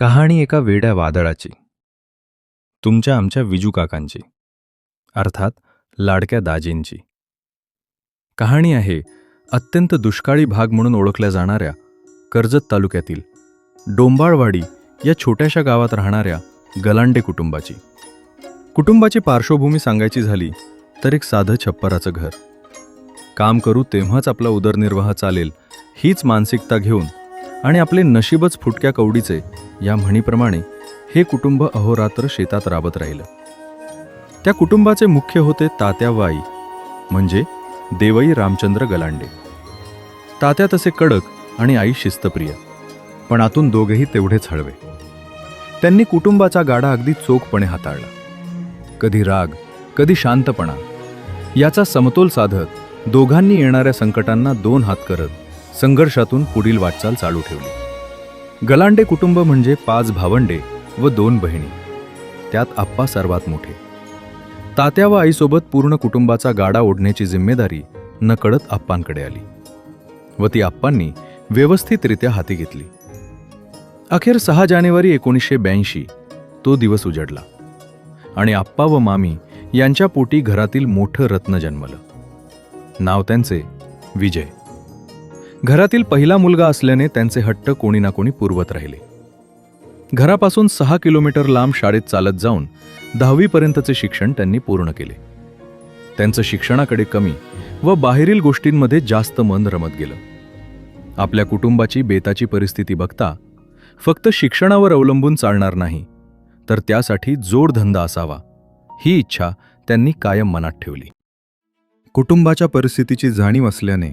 कहाणी एका वेड्या वादळाची. तुमच्या आमच्या विजू काकांची, अर्थात लाडक्या दाजींची. कहाणी आहे अत्यंत दुष्काळी भाग म्हणून ओळखल्या जाणाऱ्या कर्जत तालुक्यातील डोंबाळवाडी या छोट्याशा गावात राहणाऱ्या गलांडे कुटुंबाची. कुटुंबाची पार्श्वभूमी सांगायची झाली तर एक साधं छप्पराचं घर. काम करू तेव्हाच आपला उदरनिर्वाह चालेल हीच मानसिकता घेऊन आणि आपले नशीबच फुटक्या कवडीचे या म्हणीप्रमाणे हे कुटुंब अहोरात्र शेतात राबत राहिलं. त्या कुटुंबाचे मुख्य होते तात्या व आई, म्हणजे देवई रामचंद्र गलांडे. तात्या तसे कडक आणि आई शिस्तप्रिय, पण आतून दोघेही तेवढेच हळवे. त्यांनी कुटुंबाचा गाडा अगदी चोखपणे हाताळला. कधी राग, कधी शांतपणा याचा समतोल साधत दोघांनी येणाऱ्या संकटांना दोन हात करत संघर्षातून पुढील वाटचाल चालू ठेवली. गलांडे कुटुंब म्हणजे 5 भावंडे व 2 बहिणी, त्यात आप्पा सर्वात मोठे. तात्या व आईसोबत पूर्ण कुटुंबाचा गाडा ओढण्याची जिम्मेदारी नकळत आप्पांकडे आली व ती आप्पांनी व्यवस्थितरित्या हाती घेतली. अखेर 6 जानेवारी 1982 तो दिवस उजडला आणि आप्पा व मामी यांच्या पोटी घरातील मोठं रत्न जन्मलं. नाव त्यांचे विजय. घरातील पहिला मुलगा असल्याने त्यांचे हट्ट कोणी ना कोणी पुरवत राहिले. घरापासून 6 किलोमीटर लांब शाळेत चालत जाऊन 10वी पर्यंतचे शिक्षण त्यांनी पूर्ण केले. त्यांचं शिक्षणाकडे कमी व बाहेरील गोष्टींमध्ये जास्त मन रमत गेलं. आपल्या कुटुंबाची बेताची परिस्थिती बघता फक्त शिक्षणावर अवलंबून चालणार नाही, तर त्यासाठी जोडधंदा असावा ही इच्छा त्यांनी कायम मनात ठेवली. कुटुंबाच्या परिस्थितीची जाणीव असल्याने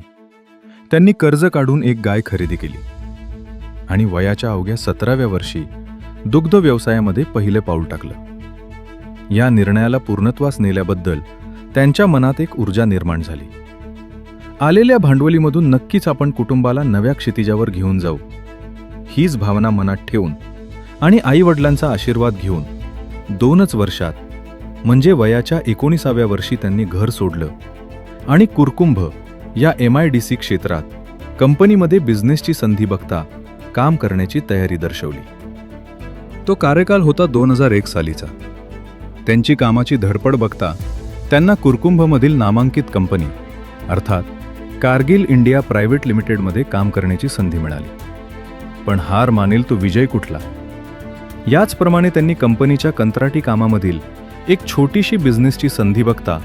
त्यांनी कर्ज काढून एक गाय खरेदी केली आणि वयाच्या अवघ्या 17व्या वर्षी दुग्ध व्यवसायामध्ये पहिले पाऊल टाकलं. या निर्णयाला पूर्णत्वास नेल्याबद्दल त्यांच्या मनात एक ऊर्जा निर्माण झाली. आलेल्या भांडवलीमधून नक्कीच आपण कुटुंबाला नव्या क्षितिजावर घेऊन जाऊ हीच भावना मनात ठेवून आणि आईवडिलांचा आशीर्वाद घेऊन 2च वर्षात म्हणजे वयाच्या 19व्या वर्षी त्यांनी घर सोडलं आणि कुरकुंभ या MIDC क्षेत्रात कंपनीमध्ये बिझनेसची संधी बघता काम करण्याची तयारी दर्शवली. तो कार्यकाल होता 2001 सालीचा. त्यांची कामाची धडपड बघता त्यांना कुरकुंभमधील नामांकित कंपनी अर्थात कारगिल इंडिया प्रायव्हेट लिमिटेडमध्ये काम करण्याची संधी मिळाली. पण हार मानेल तो विजय कुठला. याचप्रमाणे त्यांनी कंपनीच्या कंत्राटी कामामधील एक छोटीशी बिझनेसची संधी बघता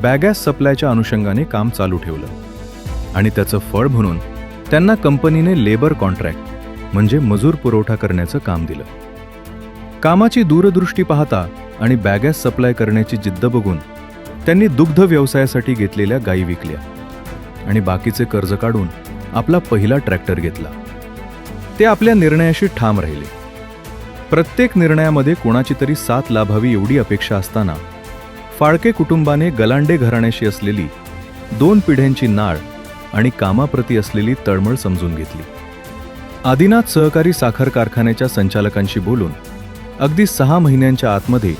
बॅगॅस सप्लायच्या अनुषंगाने काम चालू ठेवलं आणि त्याचं फळ म्हणून त्यांना कंपनीने लेबर कॉन्ट्रॅक्ट म्हणजे मजूर पुरवठा करण्याचं काम दिलं. कामाची दूरदृष्टी पाहता आणि बॅगॅस सप्लाय करण्याची जिद्द बघून त्यांनी दुग्ध व्यवसायासाठी घेतलेल्या गायी विकल्या आणि बाकीचे कर्ज काढून आपला पहिला ट्रॅक्टर घेतला. ते आपल्या निर्णयाशी ठाम राहिले. प्रत्येक निर्णयामध्ये कोणाची तरी साथ लाभावी एवढी अपेक्षा असताना फाळके कुटुंबाने गलांडे घराण्याशी असलेली 2 पिढ्यांची नाळ आणि कामाप्रती असलेली तळमळ समजून घेतली. आदिनाथ सहकारी साखर कारखान्याच्या संचालकांशी बोलून अगदी 6 महिन्यांच्या आतमध्ये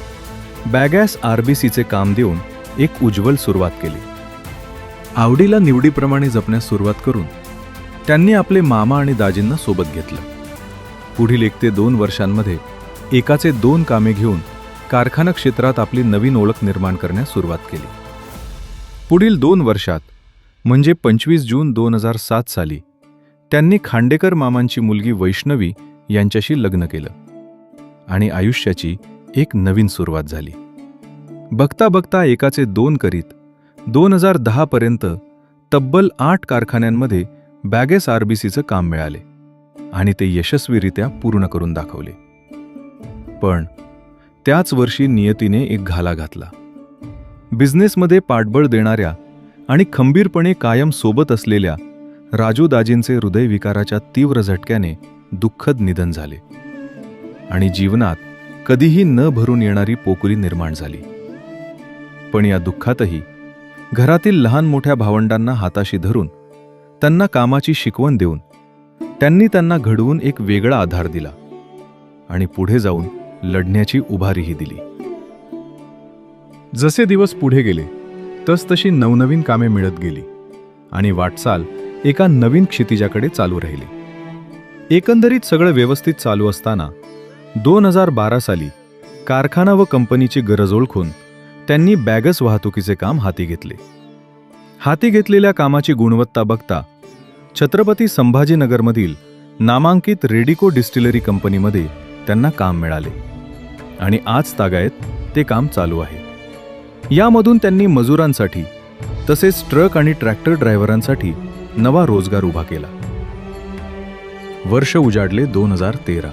बॅगॅस RBCचे काम देऊन एक उज्ज्वल सुरुवात केली. आवडीला निवडीप्रमाणे जपण्यास सुरुवात करून त्यांनी आपले मामा आणि दाजींना सोबत घेतलं. पुढील 1 ते 2 वर्षांमध्ये एकाचे 2 कामे घेऊन कारखाना क्षेत्रात आपली नवीन ओळख निर्माण करण्यास सुरुवात केली. पुढील 2 वर्षात म्हणजे 25 जून 2007 साली त्यांनी खांडेकर मामांची मुलगी वैष्णवी यांच्याशी लग्न केलं आणि आयुष्याची एक नवीन सुरुवात झाली. बघता बघता एकाचे 2 करीत 2010 पर्यंत तब्बल 8 कारखान्यांमध्ये बॅगॅस RBCचं काम मिळाले आणि ते यशस्वीरित्या पूर्ण करून दाखवले. पण त्याच वर्षी नियतीने एक घाला घातला. बिझनेसमध्ये पाठबळ देणाऱ्या आणि खंबीरपणे कायम सोबत असलेल्या राजूदाजींचे हृदयविकाराच्या तीव्र झटक्याने दुःखद निधन झाले आणि जीवनात कधीही न भरून येणारी पोकळी निर्माण झाली. पण या दुःखातही घरातील लहान मोठ्या भावंडांना हाताशी धरून त्यांना कामाची शिकवण देऊन त्यांना घडवून एक वेगळा आधार दिला आणि पुढे जाऊन लढण्याची उभारीही दिली. जसे दिवस पुढे गेले तसतशी नवनवीन कामे मिळत गेली आणि वाटचाल एका नवीन क्षितिजाकडे चालू राहिली. एकंदरीत सगळं व्यवस्थित चालू असताना 2012 साली कारखाना व कंपनीची गरज ओळखून त्यांनी बॅगस वाहतुकीचे काम हाती घेतले. हाती घेतलेल्या कामाची गुणवत्ता बघता छत्रपती संभाजीनगरमधील नामांकित रेडिको डिस्टिलरी कंपनीमध्ये त्यांना काम मिळाले आणि आज तागायत ते काम चालू आहे. यामधून त्यांनी मजुरांसाठी तसेच ट्रक आणि ट्रॅक्टर ड्रायव्हरांसाठी नवा रोजगार उभा केला. वर्ष उजाडले 2013.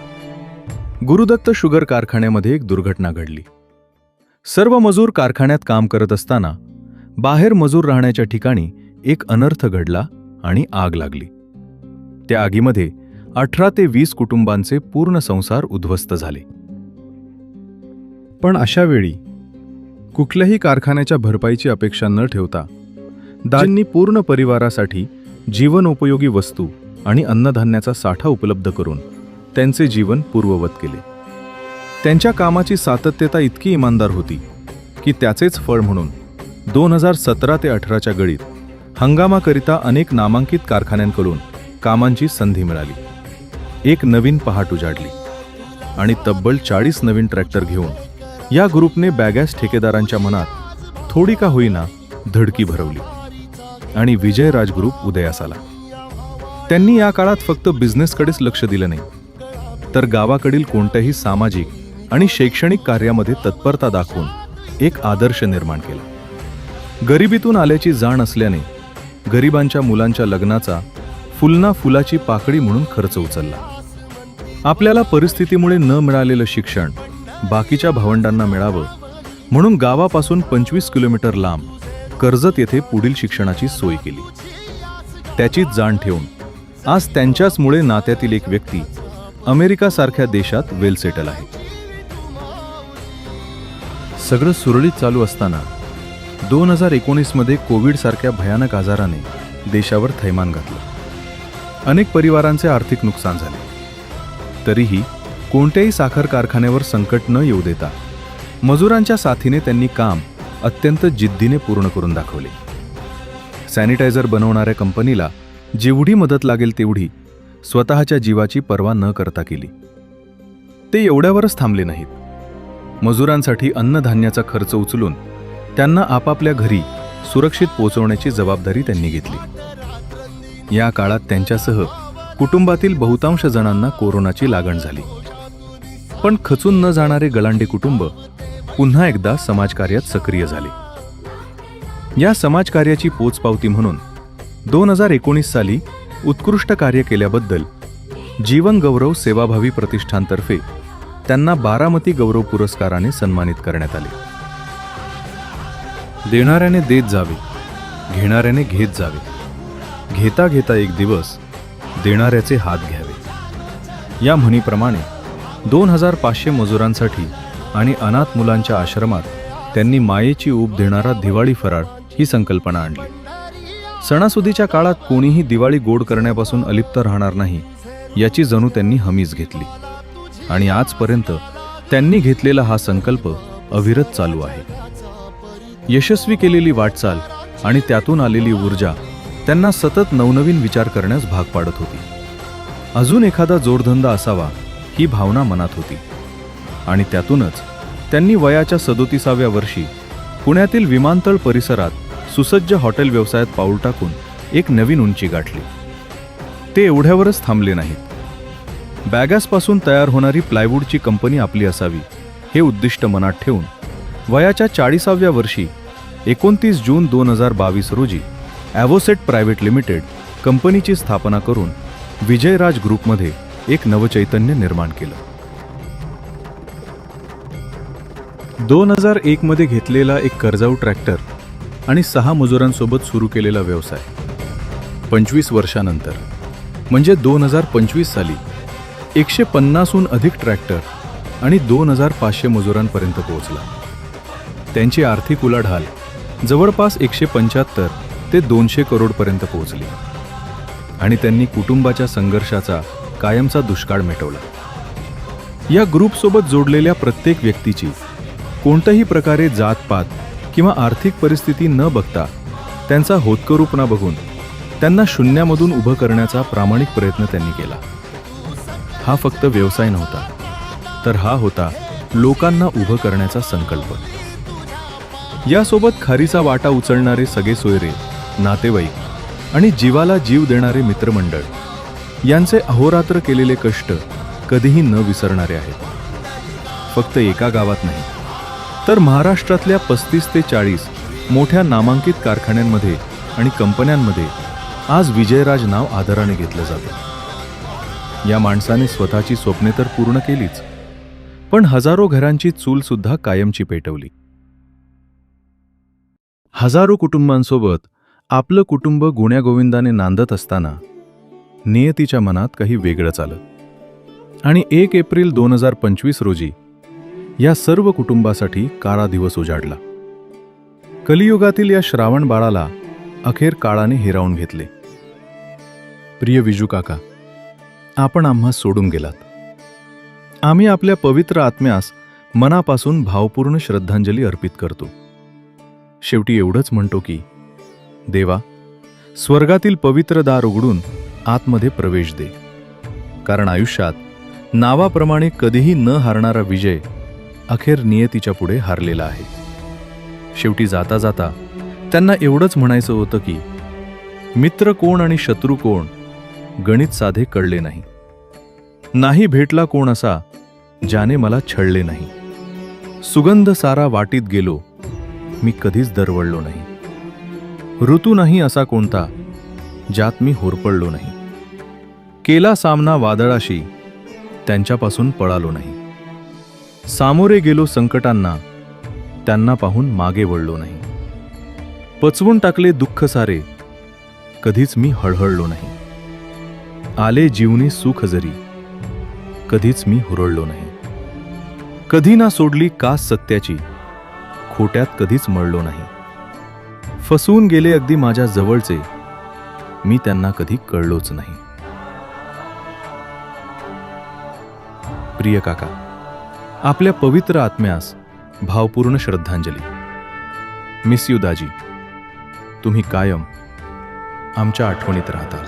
गुरुदत्त शुगर कारखान्यामध्ये एक दुर्घटना घडली. सर्व मजूर कारखान्यात काम करत असताना बाहेर मजूर राहण्याच्या ठिकाणी एक अनर्थ घडला आणि आग लागली. त्या आगीमध्ये 18 ते 20 कुटुंबांचे पूर्ण संसार उद्ध्वस्त झाले. पण अशा वेळी कुठल्याही कारखान्याच्या भरपाईची अपेक्षा न ठेवता दाजींनी पूर्ण परिवारासाठी जीवनोपयोगी वस्तू आणि अन्नधान्याचा साठा उपलब्ध करून त्यांचे जीवन पूर्ववत केले. त्यांच्या कामाची सातत्यता इतकी इमानदार होती की त्याचेच फळ म्हणून 2017 ते 18च्या गळीत हंगामाकरिता अनेक नामांकित कारखान्यांकडून कामांची संधी मिळाली. एक नवीन पहाट उजाडली आणि तब्बल 40 नवीन ट्रॅक्टर घेऊन या ग्रुपने बॅगॅस ठेकेदारांच्या मनात थोडी का होईना धडकी भरवली आणि विजयराज ग्रुप उदयास आला. त्यांनी या काळात फक्त बिझनेसकडेच लक्ष दिलं नाही, तर गावाकडील कोणत्याही सामाजिक आणि शैक्षणिक कार्यामध्ये तत्परता दाखवून एक आदर्श निर्माण केला. गरिबीतून आल्याची जाण असल्याने गरिबांच्या मुलांच्या लग्नाचा फुलना फुलाची पाकळी म्हणून खर्च उचलला. आपल्याला परिस्थितीमुळे न मिळालेलं शिक्षण बाकीच्या भावंडांना मिळावं म्हणून गावापासून 25 किलोमीटर लांब कर्जत येथे पुढील शिक्षणाची सोय केली. त्याचीच जाण ठेवून आज त्यांच्याचमुळे नात्यातील एक व्यक्ती अमेरिकासारख्या देशात वेल सेटल आहे. सगळं सुरळीत चालू असताना 2019मध्ये कोविडसारख्या भयानक आजाराने देशावर थैमान घातलं. अनेक परिवारांचे आर्थिक नुकसान झाले. तरीही कोणत्याही साखर कारखान्यावर संकट न येऊ देता मजुरांच्या साथीने त्यांनी काम अत्यंत जिद्दीने पूर्ण करून दाखवले. सॅनिटायझर बनवणाऱ्या कंपनीला जेवढी मदत लागेल तेवढी स्वतःच्या जीवाची पर्वा न करता केली. ते एवढ्यावरच थांबले नाहीत. मजुरांसाठी अन्नधान्याचा खर्च उचलून त्यांना आपापल्या घरी सुरक्षित पोहोचवण्याची जबाबदारी त्यांनी घेतली. या काळात त्यांच्यासह कुटुंबातील बहुतांश जणांना कोरोनाची लागण झाली. पण खचून न जाणारे गलांडे कुटुंब पुन्हा एकदा समाजकार्यात सक्रिय झाले. या समाजकार्याची पोचपावती म्हणून 2019 साली उत्कृष्ट कार्य केल्याबद्दल जीवन गौरव सेवाभावी प्रतिष्ठानतर्फे त्यांना बारामती गौरव पुरस्काराने सन्मानित करण्यात आले. देणाऱ्याने देत जावे, घेणाऱ्याने घेत जावे, घेता घेता एक दिवस देणाऱ्याचे हात घ्यावे. या म्हणीप्रमाणे 2500 मजुरांसाठी आणि अनाथ मुलांच्या आश्रमात त्यांनी मायेची ऊब देणारा दिवाळी फराळ ही संकल्पना आणली. सणासुदीच्या काळात कोणीही दिवाळी गोड करण्यापासून अलिप्त राहणार नाही याची जणू त्यांनी हमीच घेतली आणि आजपर्यंत त्यांनी घेतलेला हा संकल्प अविरत चालू आहे. यशस्वी केलेली वाटचाल आणि त्यातून आलेली ऊर्जा त्यांना सतत नवनवीन विचार करण्यास भाग पाडत होती. अजून एखादा जोडधंदा असावा ही भावना मनात होती आणि त्यातूनच त्यांनी वयाच्या 37व्या वर्षी पुण्यातील विमानतळ परिसरात सुसज्ज हॉटेल व्यवसायात पाऊल टाकून एक नवीन उंची गाठली. ते एवढ्यावरच थांबले नाहीत. बॅगॅसपासून तयार होणारी प्लायवूडची कंपनी आपली असावी हे उद्दिष्ट मनात ठेवून वयाच्या 40व्या वर्षी 29 जून 2022 रोजी ॲव्होसेट प्रायव्हेट लिमिटेड कंपनीची स्थापना करून विजयराज ग्रुपमध्ये एक नवचैतन्य निर्माण केलं. 2001 मध्ये घेतलेला एक कर्जाऊ ट्रॅक्टर आणि 6 मजुरांसोबत सुरू केलेला व्यवसाय 25 वर्षानंतर म्हणजे 2025 साली 150हून अधिक ट्रॅक्टर आणि 2500 मजुरांपर्यंत पोहोचला. त्यांची आर्थिक उलाढाल जवळपास 175 ते 200 करोडपर्यंत पोहोचली आणि त्यांनी कुटुंबाच्या संघर्षाचा कायमचा दुष्काळ मिटवला. या ग्रुपसोबत जोडलेल्या प्रत्येक व्यक्तीची कोणत्याही प्रकारे जातपात किंवा आर्थिक परिस्थिती न बघता त्यांचा होतकरूपणा बघून त्यांना शून्यामधून उभं करण्याचा प्रामाणिक प्रयत्न त्यांनी केला. हा फक्त व्यवसाय नव्हता, तर हा होता लोकांना उभं करण्याचा संकल्प. यासोबत खारीचा वाटा उचलणारे सगळे सोयरे, नातेवाईक आणि जीवाला जीव देणारे मित्रमंडळ यांचे अहोरात्र केलेले कष्ट कधीही न विसरणारे आहेत. फक्त एका गावात नाही, तर महाराष्ट्रातल्या 35 ते 40 मोठ्या नामांकित कारखान्यांमध्ये आणि कंपन्यांमध्ये आज विजयराज नाव आदराने घेतलं जातं. या माणसाने स्वतःची स्वप्ने तर पूर्ण केलीच, पण हजारो घरांची चूल सुद्धा कायमची पेटवली. हजारो कुटुंबांसोबत आपलं कुटुंब गुण्यागोविंदाने नांदत असताना नियतीच्या मनात काही वेगळंच आलं. आणि 1 एप्रिल 2025 रोजी या सर्व कुटुंबासाठी काळा दिवस उजाडला. कलियुगातील या श्रावण बाळाला अखेर काळाने हिरावून घेतले. प्रिय विजू काका, आपण आम्हा सोडून गेलात. आम्ही आपल्या पवित्र आत्म्यास मनापासून भावपूर्ण श्रद्धांजली अर्पित करतो. शेवटी एवढंच म्हणतो की देवा, स्वर्गातील पवित्र दार उघडून आतमध्ये प्रवेश दे. कारण आयुष्यात नावाप्रमाणे कधीही न हारणारा विजय अखेर नियतीच्या पुढे हारलेला आहे. शेवटी जाता जाता त्यांना एवढंच म्हणायचं होतं की मित्र कोण आणि शत्रू कोण गणित साधे कळले नाही. नाही भेटला कोण असा ज्याने मला छळले नाही. सुगंध सारा वाटीत गेलो, मी कधीच दरवळलो नाही. ऋतू नाही असा कोणता ज्यात मी होरपळलो नाही. केला सामना वादळाशी, त्यांच्यापासून पळालो नाही. सामोरे गेलो संकटांना, त्यांना पाहून मागे वळलो नाही. पचवून टाकले दुःख सारे, कधीच मी हळहळलो नाही. आले जीवनी सुख जरी, कधीच मी हुरळलो नाही. कधी ना सोडली कास सत्याची, खोट्यात कधीच मळलो नाही. फसवून गेले अगदी माझ्या जवळचे, मी त्यांना कधी कळलोच नाही. प्रिय काका, आपल्या पवित्र आत्म्यास भावपूर्ण श्रद्धांजली. मिस यू दाजी. तुम्ही कायम आमच्या आठवणीत राहता.